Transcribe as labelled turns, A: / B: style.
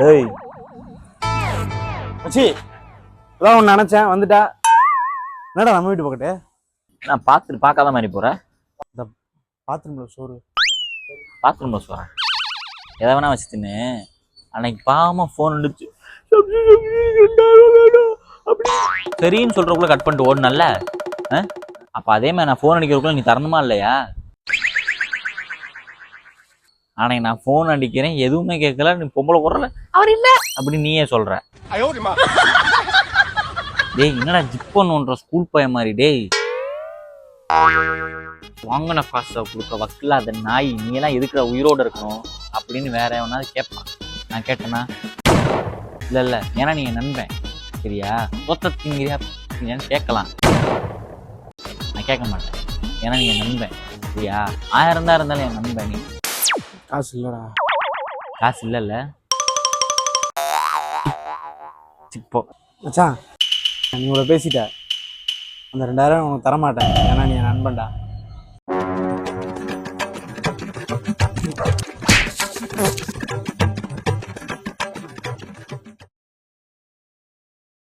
A: ஏய் மச்சி, அதான் ஒன்று நினச்சேன் வந்துட்டா. என்னடா நம்ம வீட்டு பக்கத்து
B: நான் பார்க்காத மாதிரி போகிறேன்.
A: இந்த பாத்ரூம்ல சோறு.
B: பாத்ரூமில் போகிறேன் எதை வேணா வச்சு தின்னு. அன்னைக்கு பாவமாக ஃபோன் வந்துச்சு, சரின்னு சொல்கிறக்குள்ள கட் பண்ணிட்டு ஓடுனல்ல. அப்போ அதே மாதிரி நான் ஃபோன் அடிக்கிறதுக்குள்ள நீ தரணுமா இல்லையா? ஆனால் நான் ஃபோன் அடிக்கிறேன், எதுவுமே கேட்கல, நீ பொம்பளை குறல அவர் இல்லை அப்படின்னு நீயே சொல்ற. டேய் என்னடா ஜிப்பண்ணுன்ற ஸ்கூல் பையன் மாதிரி. டேய் வாங்கின காசை கொடுக்க வக்கில்லாத நாய், நீ எல்லாம் எதுக்குற உயிரோடு இருக்கணும் அப்படின்னு வேற எவனாவது கேட்பான். நான் கேட்டேன்னா இல்லை ஏன்னா நீ என் நண்பன் சரியா, சொத்த திங்கிறியான்னு கேட்கலாம். நான் கேட்க மாட்டேன் ஏன்னா நீ என் நண்பன் சரியா. 1000 தான் இருந்தாலும் என் நண்பன். நீ
A: காசு இல்லடா.
B: காசு இல்லைல்ல இப்போ
A: மச்சான், நீ இவ்வளோ பேசிட்ட, அந்த 2000 உனக்கு தரமாட்டேன் ஏன்னா நீ என் நண்பன்டா.